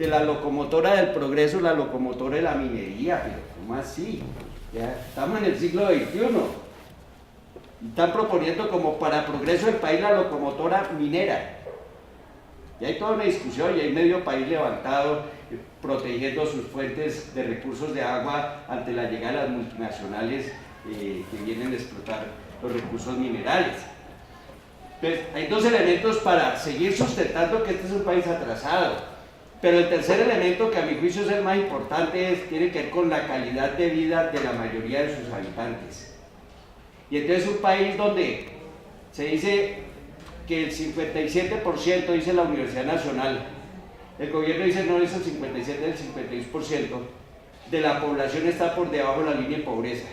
de la locomotora del progreso, la locomotora de la minería, pero ¿cómo así? Ya estamos en el siglo XXI. Están proponiendo como para progreso del país la locomotora minera. Y hay toda una discusión y hay medio país levantado protegiendo sus fuentes de recursos de agua ante la llegada de las multinacionales que vienen a explotar los recursos minerales. Entonces, hay dos elementos para seguir sustentando que este es un país atrasado. Pero el tercer elemento, que a mi juicio es el más importante, tiene que ver con la calidad de vida de la mayoría de sus habitantes. Y entonces un país donde se dice que el 57%, dice la Universidad Nacional, el gobierno dice no es el 57, el 56% de la población está por debajo de la línea de pobreza.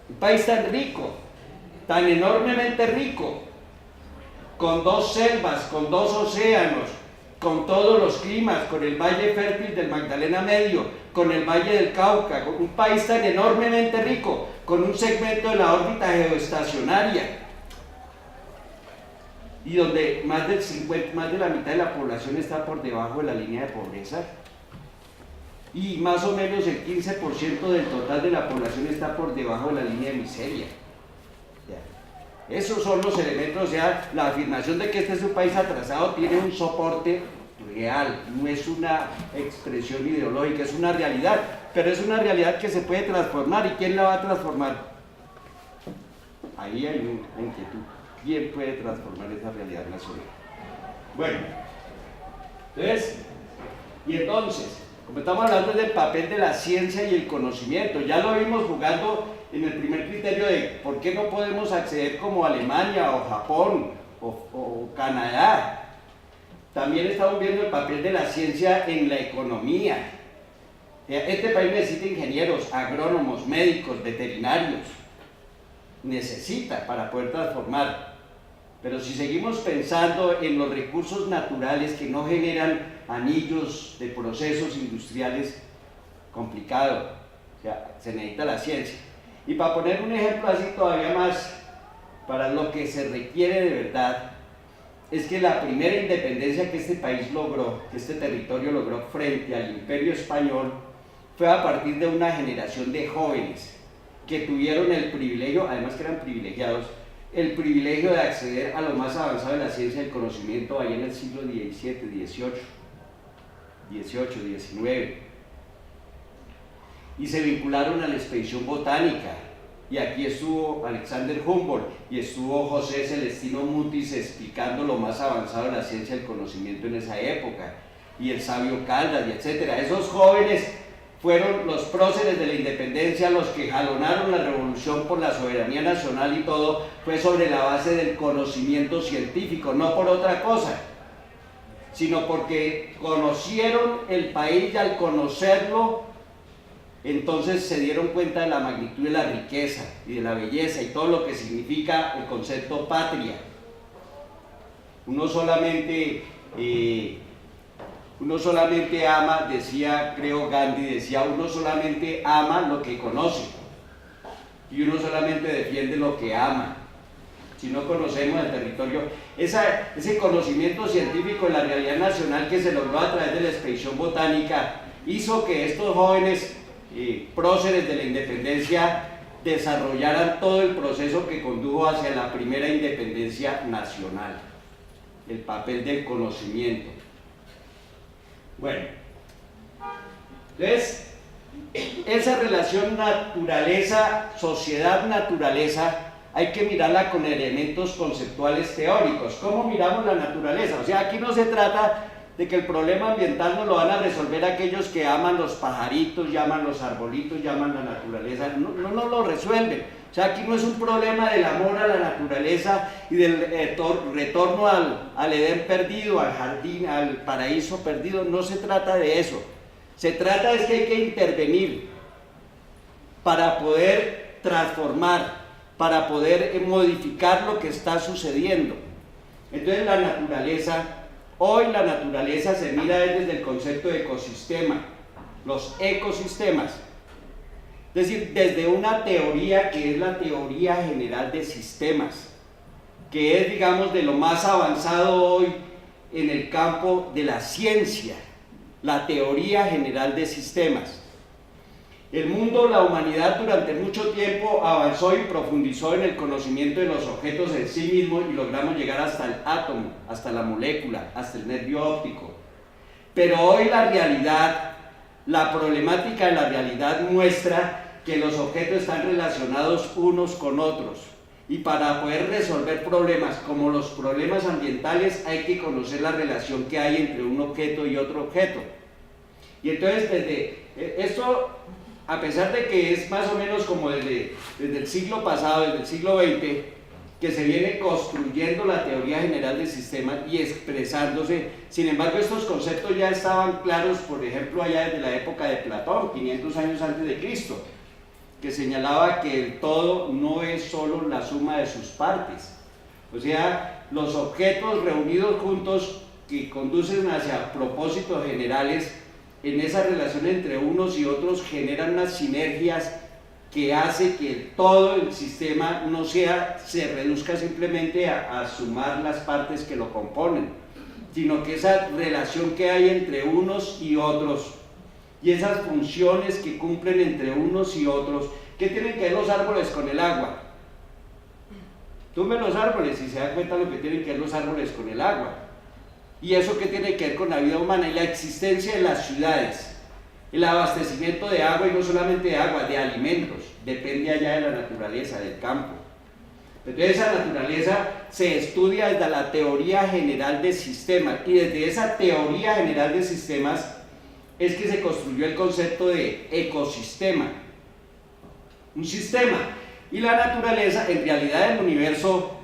Un país tan rico, tan enormemente rico, con dos selvas, con dos océanos, con todos los climas, con el valle fértil del Magdalena Medio, con el valle del Cauca, con un país tan enormemente rico, con un segmento de la órbita geoestacionaria, y donde más de la mitad de la población está por debajo de la línea de pobreza, y más o menos el 15% del total de la población está por debajo de la línea de miseria. Esos son los elementos, o sea, la afirmación de que este es un país atrasado tiene un soporte real, no es una expresión ideológica, es una realidad, pero es una realidad que se puede transformar. ¿Y quién la va a transformar? Ahí hay una inquietud. ¿Quién puede transformar esa realidad nacional? Bueno, entonces, como estamos hablando del papel de la ciencia y el conocimiento, ya lo vimos jugando en el primer criterio de por qué no podemos acceder como Alemania o Japón o Canadá. También estamos viendo el papel de la ciencia en la economía. Este país necesita ingenieros, agrónomos, médicos, veterinarios. Necesita para poder transformar. Pero si seguimos pensando en los recursos naturales que no generan anillos de procesos industriales, complicado. O sea, se necesita la ciencia. Y para poner un ejemplo así todavía más, para lo que se requiere de verdad, es que la primera independencia que este país logró, que este territorio logró frente al Imperio Español, fue a partir de una generación de jóvenes que tuvieron el privilegio, además que eran privilegiados, el privilegio de acceder a lo más avanzado de la ciencia y el conocimiento allá en el siglo XVII, XVIII, XIX. Y se vincularon a la expedición botánica, y aquí estuvo Alexander Humboldt y estuvo José Celestino Mutis explicando lo más avanzado de la ciencia y el conocimiento en esa época, y el sabio Caldas, y etcétera. Esos jóvenes fueron los próceres de la independencia, los que jalonaron la revolución por la soberanía nacional, y todo fue sobre la base del conocimiento científico, no por otra cosa, sino porque conocieron el país, y al conocerlo entonces se dieron cuenta de la magnitud de la riqueza y de la belleza y todo lo que significa el concepto patria. Uno solamente ama, decía, creo Gandhi, decía, uno solamente ama lo que conoce y uno solamente defiende lo que ama. Si no conocemos el territorio, ese conocimiento científico de la realidad nacional que se logró a través de la expedición botánica hizo que estos jóvenes próceres de la independencia desarrollaran todo el proceso que condujo hacia la primera independencia nacional, el papel del conocimiento. Bueno, entonces, esa relación naturaleza, sociedad-naturaleza, hay que mirarla con elementos conceptuales teóricos. ¿Cómo miramos la naturaleza? O sea, aquí no se trata de que el problema ambiental no lo van a resolver aquellos que aman los pajaritos, llaman los arbolitos, llaman la naturaleza, no lo resuelven. O sea, aquí no es un problema del amor a la naturaleza y del retorno al Edén perdido, al jardín, al paraíso perdido, no se trata de eso. Se trata es que hay que intervenir para poder transformar, para poder modificar lo que está sucediendo. Entonces la naturaleza, hoy la naturaleza se mira desde el concepto de ecosistema, los ecosistemas. Es decir, desde una teoría que es la teoría general de sistemas, que es, digamos, de lo más avanzado hoy en el campo de la ciencia. la teoría general de sistemas. El mundo, la humanidad durante mucho tiempo avanzó y profundizó en el conocimiento de los objetos en sí mismos y logramos llegar hasta el átomo, hasta la molécula, hasta el nervio óptico. Pero hoy la realidad, la problemática de la realidad muestra que los objetos están relacionados unos con otros. Y para poder resolver problemas como los problemas ambientales hay que conocer la relación que hay entre un objeto y otro objeto. Y entonces desde esto, a pesar de que es más o menos como desde el siglo pasado, desde el siglo XX, que se viene construyendo la teoría general del sistema y expresándose, sin embargo estos conceptos ya estaban claros, por ejemplo, allá desde la época de Platón, 500 años antes de Cristo, que señalaba que el todo no es solo la suma de sus partes, o sea, los objetos reunidos juntos que conducen hacia propósitos generales, en esa relación entre unos y otros generan unas sinergias que hace que todo el sistema no se reduzca simplemente a sumar las partes que lo componen, sino que esa relación que hay entre unos y otros y esas funciones que cumplen entre unos y otros. ¿Qué tienen que ver los árboles con el agua? Tumben los árboles y se dan cuenta lo que tienen que ver los árboles con el agua. ¿Y eso qué tiene que ver con la vida humana y la existencia de las ciudades? El abastecimiento de agua, y no solamente de agua, de alimentos, depende allá de la naturaleza, del campo. Entonces esa naturaleza se estudia desde la teoría general de sistemas, y desde esa teoría general de sistemas es que se construyó el concepto de ecosistema. Un sistema. Y la naturaleza, en realidad el universo,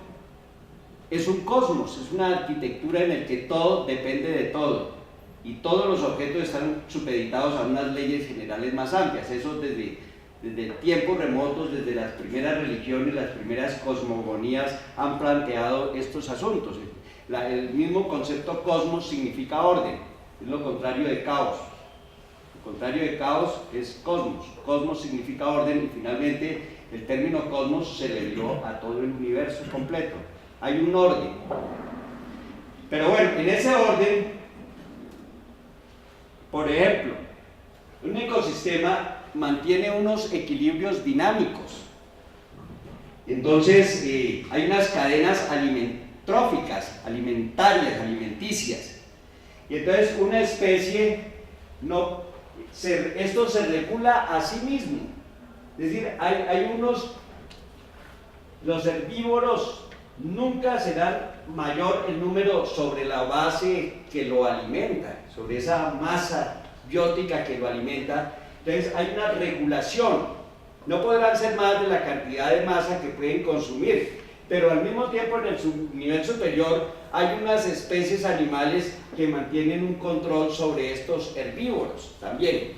es un cosmos, es una arquitectura en el que todo depende de todo. Y todos los objetos están supeditados a unas leyes generales más amplias. Eso desde tiempos remotos, desde las primeras religiones, las primeras cosmogonías han planteado estos asuntos. El mismo concepto cosmos significa orden, es lo contrario de caos. Lo contrario de caos es cosmos. Cosmos significa orden y finalmente el término cosmos se le dio a todo el universo completo. Hay un orden. Pero bueno, en ese orden, por ejemplo, un ecosistema mantiene unos equilibrios dinámicos. Entonces, hay unas cadenas tróficas, alimentarias, alimenticias. Y entonces una especie, esto se regula a sí mismo. Es decir, los herbívoros nunca serán mayor el número sobre la base que lo alimenta, sobre esa masa biótica que lo alimenta. Entonces hay una regulación, no podrán ser más de la cantidad de masa que pueden consumir, pero al mismo tiempo en el nivel superior hay unas especies animales que mantienen un control sobre estos herbívoros también.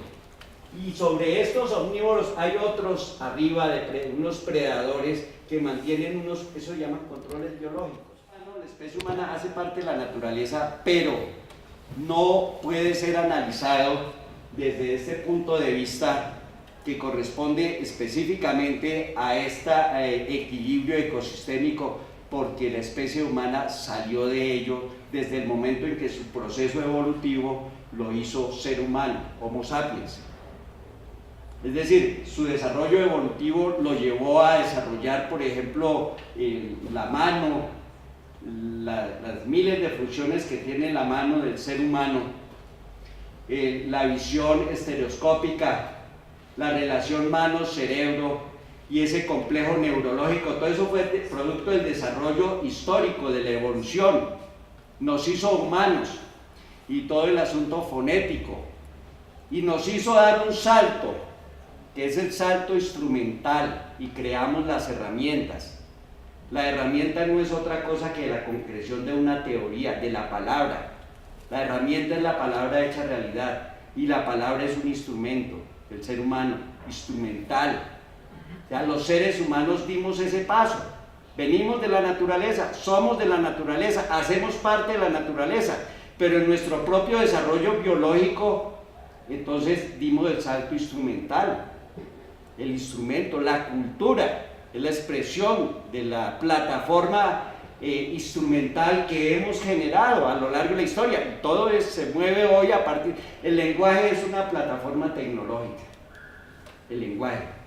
Y sobre estos omnívoros hay otros arriba, unos predadores que mantienen eso se llaman controles biológicos. La especie humana hace parte de la naturaleza, pero no puede ser analizado desde este punto de vista que corresponde específicamente a este equilibrio ecosistémico, porque la especie humana salió de ello desde el momento en que su proceso evolutivo lo hizo ser humano, Homo sapiens. Es decir, su desarrollo evolutivo lo llevó a desarrollar, por ejemplo, la mano, las miles de funciones que tiene la mano del ser humano, la visión estereoscópica, la relación mano-cerebro y ese complejo neurológico. Todo eso fue producto del desarrollo histórico, de la evolución. Nos hizo humanos, y todo el asunto fonético, y nos hizo dar un salto, que es el salto instrumental, y creamos las herramientas. La herramienta no es otra cosa que la concreción de una teoría, de la palabra. La herramienta es la palabra hecha realidad, y la palabra es un instrumento del ser humano, instrumental. O sea, los seres humanos dimos ese paso. Venimos de la naturaleza, somos de la naturaleza, hacemos parte de la naturaleza, pero en nuestro propio desarrollo biológico, entonces dimos el salto instrumental. El instrumento, la cultura, es la expresión de la plataforma instrumental que hemos generado a lo largo de la historia. Todo se mueve hoy a partir... El lenguaje es una plataforma tecnológica, el lenguaje.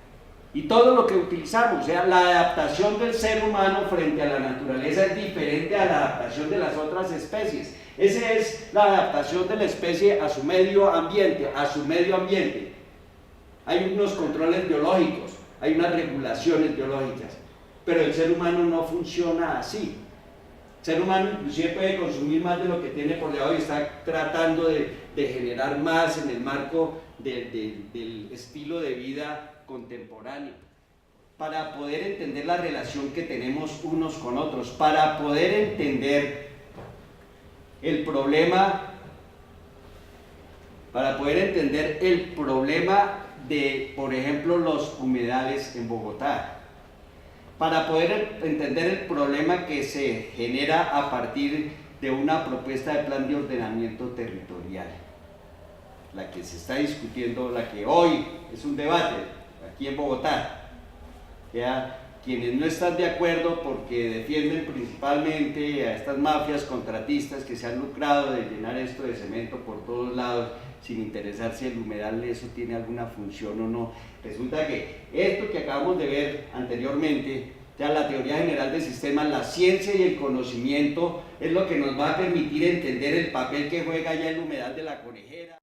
Y todo lo que utilizamos, o sea, la adaptación del ser humano frente a la naturaleza es diferente a la adaptación de las otras especies. Esa es la adaptación de la especie a su medio ambiente, Hay unos controles biológicos, hay unas regulaciones biológicas, pero el ser humano no funciona así. El ser humano inclusive puede consumir más de lo que tiene por debajo y está tratando de generar más en el marco del estilo de vida contemporáneo, para poder entender la relación que tenemos unos con otros, para poder entender el problema, de, por ejemplo, los humedales en Bogotá, para poder entender el problema que se genera a partir de una propuesta de plan de ordenamiento territorial, la que se está discutiendo, la que hoy es un debate aquí en Bogotá. Ya, quienes no están de acuerdo porque defienden principalmente a estas mafias contratistas que se han lucrado de llenar esto de cemento por todos lados sin interesar si el humedal eso tiene alguna función o no. Resulta que esto que acabamos de ver anteriormente, ya la teoría general de sistemas, la ciencia y el conocimiento es lo que nos va a permitir entender el papel que juega ya el humedal de la conejera.